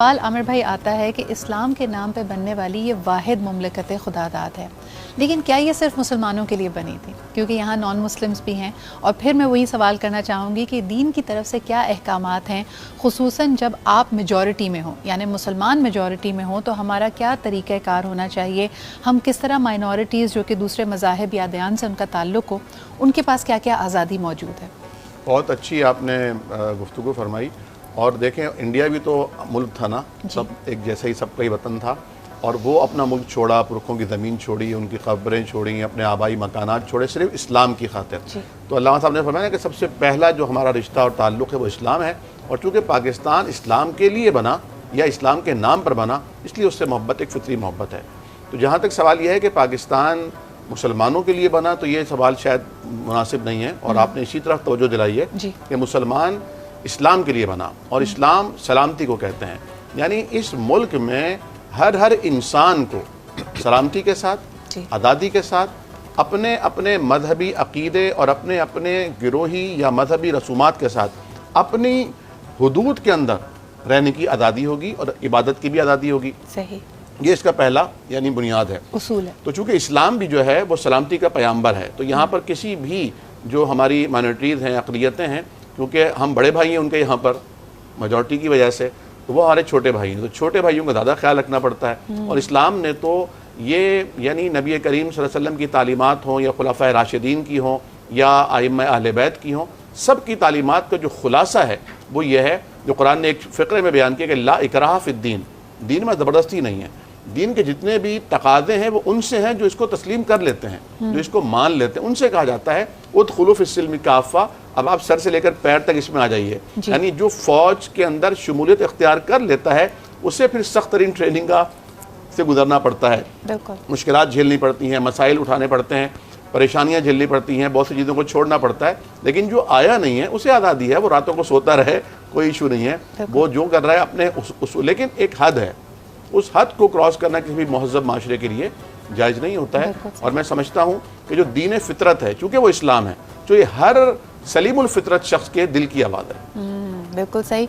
سوال عامر بھائی آتا ہے کہ اسلام کے نام پہ بننے والی یہ واحد مملکت خداداد ہے، لیکن کیا یہ صرف مسلمانوں کے لیے بنی تھی؟ کیونکہ یہاں نان مسلمز بھی ہیں، اور پھر میں وہی سوال کرنا چاہوں گی کہ دین کی طرف سے کیا احکامات ہیں، خصوصاً جب آپ میجورٹی میں ہوں، یعنی مسلمان میجورٹی میں ہوں تو ہمارا کیا طریقہ کار ہونا چاہیے، ہم کس طرح مائنورٹیز جو کہ دوسرے مذاہب یا ادیان سے ان کا تعلق ہو، ان کے پاس کیا کیا آزادی موجود ہے؟ بہت اچھی آپ نے گفتگو فرمائی. اور دیکھیں انڈیا بھی تو ملک تھا نا، سب ایک جیسا ہی، سب کا ہی وطن تھا، اور وہ اپنا ملک چھوڑا، پرکھوں کی زمین چھوڑی، ان کی قبریں چھوڑیں، اپنے آبائی مکانات چھوڑے صرف اسلام کی خاطر. تو علامہ صاحب نے فرمایا کہ سب سے پہلا جو ہمارا رشتہ اور تعلق ہے وہ اسلام ہے، اور چونکہ پاکستان اسلام کے لیے بنا یا اسلام کے نام پر بنا، اس لیے اس سے محبت ایک فطری محبت ہے. تو جہاں تک سوال یہ ہے کہ پاکستان مسلمانوں کے لیے بنا، تو یہ سوال شاید مناسب نہیں ہے، اور آپ نے اسی طرف توجہ دلائی ہے کہ مسلمان اسلام کے لیے بنا، اور اسلام سلامتی کو کہتے ہیں. یعنی اس ملک میں ہر انسان کو سلامتی کے ساتھ، آزادی کے ساتھ، اپنے اپنے مذہبی عقیدے اور اپنے اپنے گروہی یا مذہبی رسومات کے ساتھ اپنی حدود کے اندر رہنے کی آزادی ہوگی، اور عبادت کی بھی آزادی ہوگی. صحیح، یہ اس کا پہلا یعنی بنیاد ہے، اصول ہے. تو چونکہ اسلام بھی جو ہے وہ سلامتی کا پیامبر ہے، تو یہاں پر کسی بھی جو ہماری مائنورٹیز ہیں، اقلیتیں ہیں، کیونکہ ہم بڑے بھائی ہیں ان کے یہاں پر میجورٹی کی وجہ سے، تو وہ ہمارے چھوٹے بھائی ہیں، تو چھوٹے بھائیوں کا زیادہ خیال رکھنا پڑتا ہے. اور اسلام نے تو یہ یعنی نبی کریم صلی اللہ علیہ وسلم کی تعلیمات ہوں یا خلفائے راشدین کی ہوں یا ائمہ اہل بیت کی ہوں، سب کی تعلیمات کا جو خلاصہ ہے وہ یہ ہے جو قرآن نے ایک فقرے میں بیان کیا کہ لا اکراہ فی الدین، دین میں زبردستی نہیں ہے. دین کے جتنے بھی تقاضے ہیں وہ ان سے ہیں جو اس کو تسلیم کر لیتے ہیں، جو اس کو مان لیتے ہیں، ان سے کہا جاتا ہے ادخلوا فی السلم کافہ. اب آپ سر سے لے کر پیر تک اس میں آ جائیے. یعنی جو فوج کے اندر شمولیت اختیار کر لیتا ہے اسے پھر سخت ترین ٹریننگ سے گزرنا پڑتا ہے، مشکلات جھیلنی پڑتی ہیں، مسائل اٹھانے پڑتے ہیں، پریشانیاں جھیلنی پڑتی ہیں، بہت سی چیزوں کو چھوڑنا پڑتا ہے. لیکن جو آیا نہیں ہے اسے آزادی ہے، وہ راتوں کو سوتا رہے، کوئی ایشو نہیں ہے، وہ جو کر رہا ہے اپنے اصول. لیکن ایک حد ہے، اس حد کو کراس کرنا کسی بھی مہذب معاشرے کے لیے جائز نہیں ہوتا ہے. اور میں سمجھتا ہوں کہ جو دین فطرت ہے، چونکہ وہ اسلام ہے، جو یہ ہر سلیم الفطرت شخص کے دل کی آواز ہے. بالکل صحیح.